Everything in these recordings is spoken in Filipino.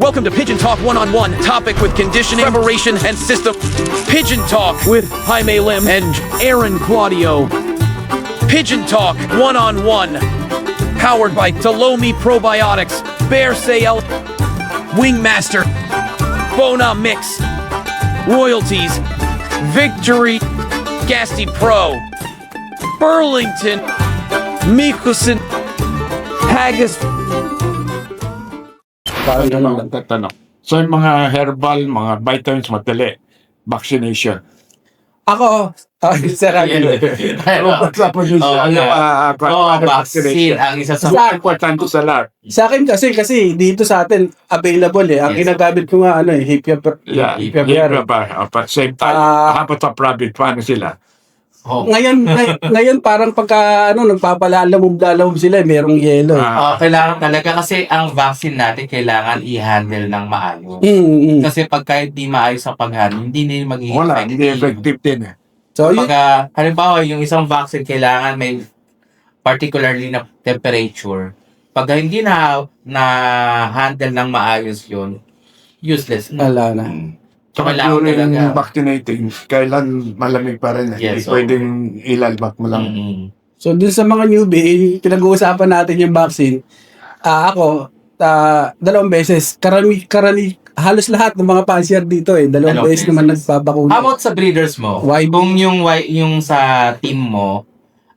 Welcome to Pigeon Talk One-on-One, topic with conditioning, preparation, and system. Pigeon Talk with Jaime Lim and Aaron Claudio. Pigeon Talk One-on-One, powered by Delomi Probiotics, Bear Sale, Wingmaster, Bona Mix, Royalties, Victory, Gasty Pro, Burlington, Mikusin, Haggis. Tatanong. So yung mga herbal, mga vitamins, madali. Vaccination. Ako, Sir Aguilar. Sa producer, vaccine ang isa sa importante sa lahat. Sa akin kasi dito sa atin available eh. Ang ginagamit ko nga Hipia Yeah, Bear. But same time, hapat sa private, paano sila? Ngayon parang pagka nagpapalalabog sila, merong yelo. kailangan talaga kasi ang vaccine natin kailangan i-handle ng maayos. Kasi pagka hindi maayos ang pag-handle, hindi na magiging Wala, hindi effective din eh. So, yun, Pagka, halimbawa, yung isang vaccine kailangan may particularly na temperature. Pagka hindi na handle ng maayos yun, useless na. wala na. So, Kailangan during talaga. vaccinating, kailan malamig pa rin. Yes, Hindi pwedeng ilalbak mo lang. So, dun sa mga newbie, pinag-uusapan natin yung vaccine. Ako, 2 beses. Halos lahat ng mga pansier dito 2 beses naman nagpapakuna. How about sa breeders mo? Why? Kung yung sa team mo,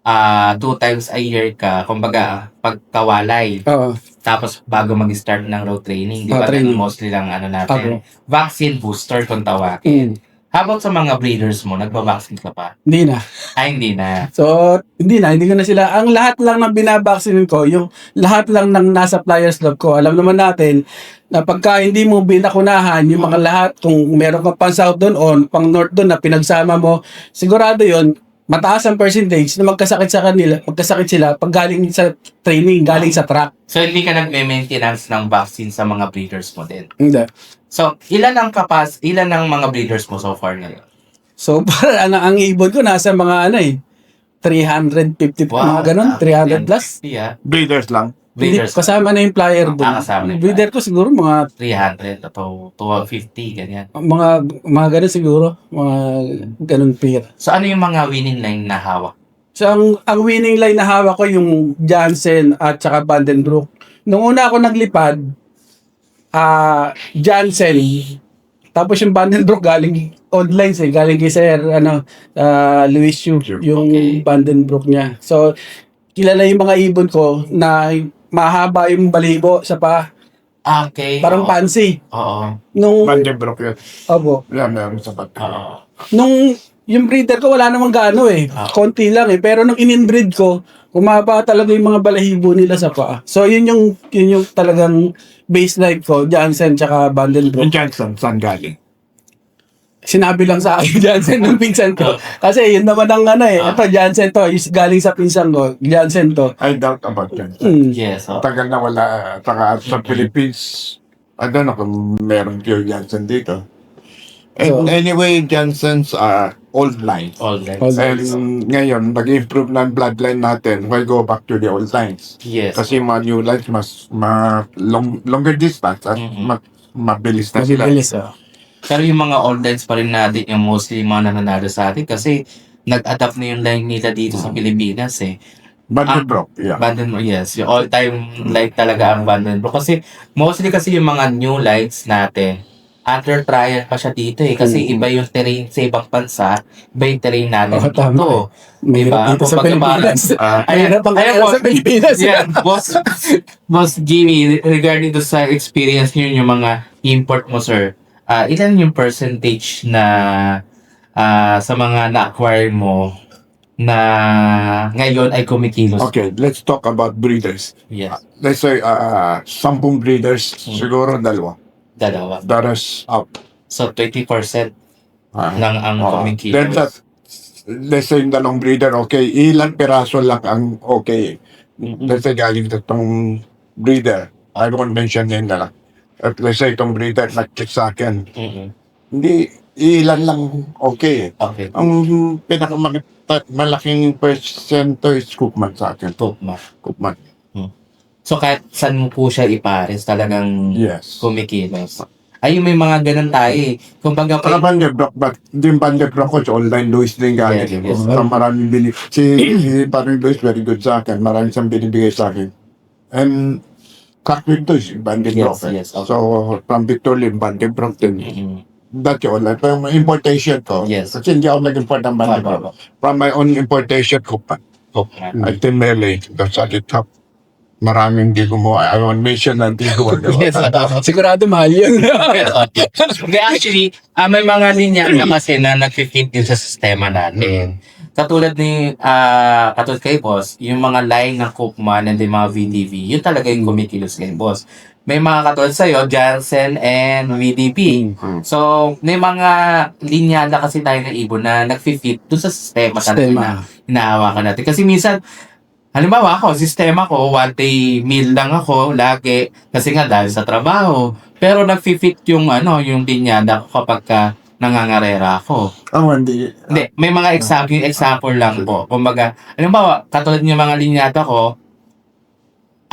2 times a year ka, kumbaga, pagkawalay. Oo. Tapos bago mag-start ng road training, di ba? Training. Mostly lang natin. Vaccine booster kung tawagin. How about sa mga breeders mo? Nagba-vaccine ka pa? Hindi na. Ay, hindi na. So, hindi ko na sila. Ang lahat lang ng binabaksinin ko, yung lahat lang ng nasa Flyers Club ko, alam naman natin na pagka hindi mo binakunahan, yung mga lahat, kung meron kang pang south doon o pang north doon na pinagsama mo, sigurado yon mataas ang percentage na magkasakit sila pag galing sa training, galing sa track. So, hindi ka nagme-maintenance ng vaccine sa mga breeders mo din. Hindi. So, ilan ang mga breeders mo so far ngayon? So, para ang ibon ko nasa mga 350, mga ganun, 300 plus. Yeah. Breeders lang. Hindi, Breeders. kasama na yung flyer doon. Kasama na yung Breeder ko siguro mga 300 o 250, ganyan. mga ganun siguro, mga ganun pair. So, ano yung mga winning line na hawak? So, ang winning line na hawak ko yung Jansen at saka Vandenbroek. Nung una ako naglipad, Jansen, tapos yung Vandenbroek galing online galing kay Sir, Luis Yu, yung Vandenbroek niya. So, kilala yung mga ibon ko na mahaba yung balibo sa paa. Okay. Parang fancy. Oo. Nung, Vandenbroek yun. opo. Yeah, meron sa pati. Oo. Nung yung breeder ko wala namang gaano konti lang pero nung in-inbreed ko, kumaba talaga yung mga balahibo nila sa paa. So yun yung talagang baseline ko, Jansen tsaka Vandenbroek. Yung Johnson, saan galing? Sinabi lang sa akin Jansen ng pinsan ko. Kasi yun naman ang ito Jansen to, is galing sa pinsan ko, Jansen to. I doubt about Johnson. Yes. Tagal na wala, sa Philippines, I don't know kung meron pure Johnson dito. And anyway, Johnsons are old lines. All right. And ngayon, nag-improve na ang bloodline natin. Why go back to the old lines? Yes. Kasi mga new lines, longer distance at mabilis na sila. Mabilis Pero yung mga old lines pa rin natin, yung mostly mga nananalo sa atin kasi nag-adapt na yung line nila dito sa Pilipinas eh. Vandenbroek, yeah. Vandenbroek, yes. Yung all-time line talaga ang Vandenbroek. Kasi mostly kasi yung mga new lines natin, under trial pa siya dito eh. Kasi iba yung terrain sa ibang bansa, iba yung terrain natin dito. Mahirap dito sa Pilipinas. Mahirap ang sa Pilipinas. Yeah, Boss Jimmy, regarding to sa experience nyo yung mga import mo, sir, ilan yung percentage na sa mga na-acquire mo na ngayon ay kumikilos? Okay, let's talk about breeders. Yes. Let's say, 10 breeders, siguro dalawa. Dalawa. That's out. So, 20% lang ang kumikilos. Then let's say yung dalawang breeder, okay, ilan peraso lang ang okay. Let's say galing itong breeder, I won't mention yun na lang. At let's say itong breeder nag-check sa akin, hindi, ilan lang okay. Okay. Ang pinakamalaking percento is Cookman sa akin. Top ma. Cookman. So kahit saan mo po siya ipares, talagang Yes. kumikilos. Ay, may mga ganun tayo eh. Kumbaga, Para Bandebrock, but yung Bandebrock ko sa online, Luis din galing. Yes, yes. Maraming si parang Luis very good sa akin. Maraming siyang binibigay sa akin. And Catherine to is Bandebrock. Yes, yes, okay. So, from Victor Lim, Bandebrock din. mm, Dati online. Pero yung importation ko, Yes. kasi hindi ako nag-import ng Bandebrock. From my own importation ko pa. I think Mele, that's at the top. Maraming di gumawa. I won't mention na di gumawa. Yes. Sigurado mahal yun. Hindi, actually, may mga linya na kasi na nag-fit din sa sistema natin. Katulad katulad kay boss, yung mga line ng Koopman and yung mga VDV, yun talaga yung kumikilos kay boss. May mga katulad sa'yo, Jansen and VDP. So, may mga linyada kasi tayo na ibon na nag-fit doon sa sistema talaga na hinahawakan natin. Kasi minsan, halimbawa ako, sistema ko, one day meal lang ako, lagi. Kasi nga dahil sa trabaho. Pero nag-fit yung linyada ko kapag nangangarera ako. Hindi. Hindi, may mga example lang po. Kumbaga, halimbawa, katulad yung mga linyada ko,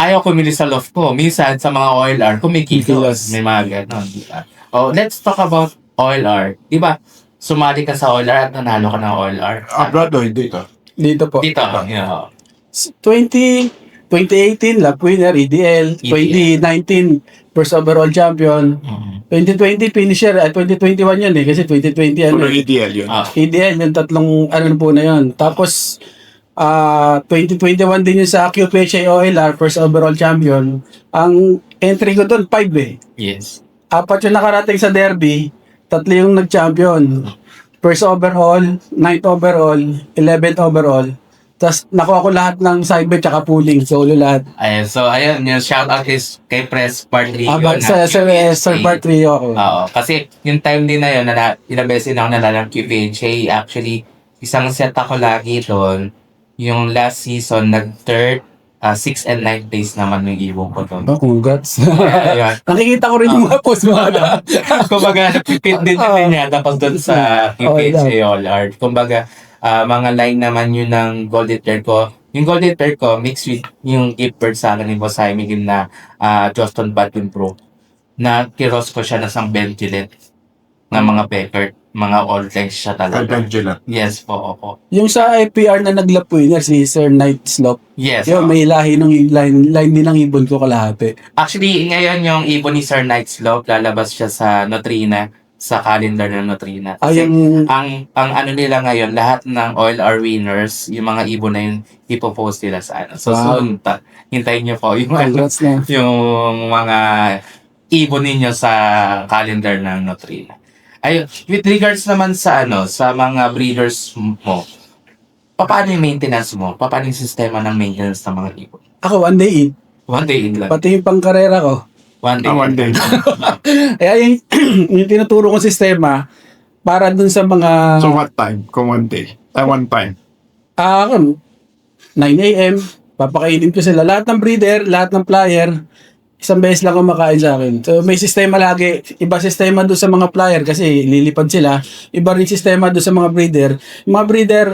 ayaw kumili sa loft ko. Minsan, sa mga OLR, kumikilos. May mga ganon. Diba? Oh, let's talk about OLR. Diba, sumali ka sa OLR at nanalo ka ng OLR. Abroad o dito? Dito po. Dito, yeah. 2018, lap winner, EDL. 2019, first overall champion. 2020, finisher. 2021 yun eh, kasi 2020 Puro EDL yun. EDL, yung tatlong po na yun. Tapos, 2021 din yun sa QPHA OLR, first overall champion. Ang entry ko doon, 5 eh. Yes. 4 yung nakarating sa derby, 3 yung nag-champion. First overall, 9th overall, 11th overall. Tapos nakuha ko lahat ng side bet tsaka pooling, solo lahat. Ayun, so ayun, yung shoutout is kay Press Part 3. Sa Sir Part 3 ako. Oo, kasi yung time din na yun, ilang beses na ako nalala ng QVHA. Actually, isang set ako lagi doon. Yung last season, nag-third, 6 and 9 days naman yung ibon ko doon. Congrats. Ayun. Nakikita ko rin yung mga post mo. Kumbaga, nag-fit din niya tapos doon sa QVHA All Art. Kumbaga, mga line naman yun ng Golden Thread ko. Yung Golden Thread ko, mixed with yung gift bird sa akin ni Boss Jaime Lim na Joston Badwin Pro. Na kiros ko siya na sang Benjilet na mga pecker. Mga all lengths siya talaga. Yes po, opo. Yung sa IPR na naglap winner, si Sir Knight Slope. Yes. Yung may lahi ng line din ng ibon ko kalahati. Actually, ngayon yung ibon ni Sir Knight Slope, lalabas siya sa Nutrina, sa calendar ng Nutrina. Kasi ang ano nila ngayon, lahat ng OLR winners, yung mga ibon na yun, ipopost nila sa ano. So soon, hintayin nyo po yung, yung mga ibon ninyo sa calendar ng Nutrina. Ayun, with regards naman sa sa mga breeders mo, paano yung maintenance mo? Paano yung sistema ng maintenance ng mga ibon? Ako, one day eat. One day in lang. Pati yung pangkarera ko. One day. Kaya yung tinuturo kong sistema, para dun sa mga... So what time? Kung one day? One time? 9 a.m. Papakainin ko sila. Lahat ng breeder, lahat ng flyer, isang beses lang kumakain sa akin. So may sistema lagi. Iba sistema doon sa mga flyer kasi lilipad sila. Iba rin sistema doon sa mga breeder. Yung mga breeder,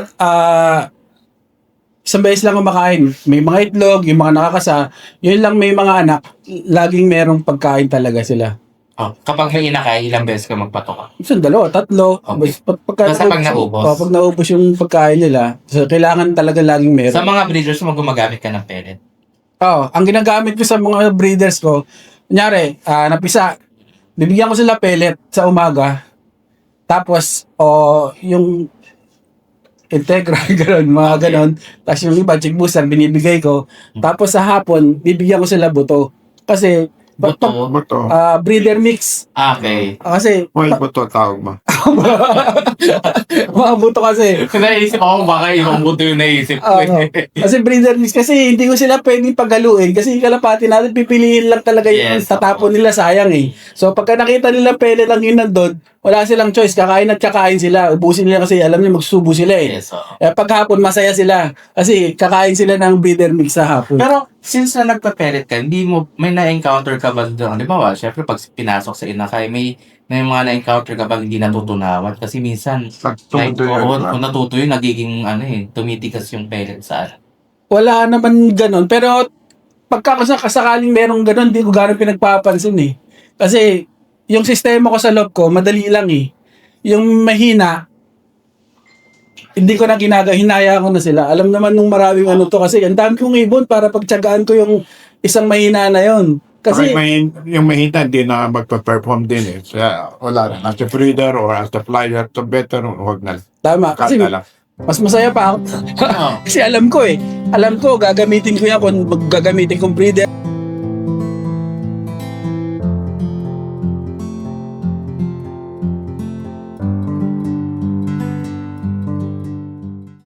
isang beses lang kumakain. May mga itlog, yung mga nakakasa. Yun lang may mga anak. Laging merong pagkain talaga sila. Oh, kapag may inakay, ilang beses ka magpatok? Isang 2, 3. Okay. Basta pag naubos? Pag naubos yung pagkain nila, so kailangan talaga laging meron. Sa mga breeders mo, gumagamit ka ng pellet? Ang ginagamit ko sa mga breeders ko, kunyari, napisa, bibigyan ko sila pellet sa umaga, tapos, yung Integra, gano'n, mga gano'n, tapos yung iba, chick booster, binibigay ko, tapos sa hapon, bibigyan ko sila buto. Kasi, Buto? breeder mix. Okay. Kasi, Buto tawag mo. mga buto kasi. Naisip ako baka ibang buto yung naisip ko. Kasi breeder mix kasi hindi ko sila pwedeng paghaluin kasi kalapati natin pipiliin lang talaga yung tatapon nila, sayang eh. So pagka nakita nila pellet lang yun nandun, wala silang choice, kakain at kakain sila. Ubusin nila kasi alam niyo magsubo sila eh. Yes, Paghapon masaya sila kasi kakain sila ng breeder mix sa hapon. Pero since na nagpa-pellet ka, hindi mo, may na-encounter ka ba doon? Di ba, syempre pag pinasok sa inakay, may mga na-encounter ka ba hindi natutunawan? Kasi minsan, kung natutuyo, nagiging tumitikas yung pellet sa Wala naman ganun. Pero pagka kasakaling merong ganun, di ko gano'ng pinagpapansin eh. Kasi, yung sistema ko sa loob ko, madali lang eh. Yung mahina, hindi ko na hinaya ko na sila. Alam naman nung maraming ano to, kasi ang dami kong ibon para pagtsagaan ko yung isang mahina na yon. Kasi Kasi, yung mahina hindi na magpa-perform din eh. Kaya wala na. As a breeder or as a flyer, to better, huwag na. tama. Kasi, Kata lang. mas masaya pa ako. Kasi alam ko eh. Alam ko, gagamitin ko yan kung gagamitin kong breeder.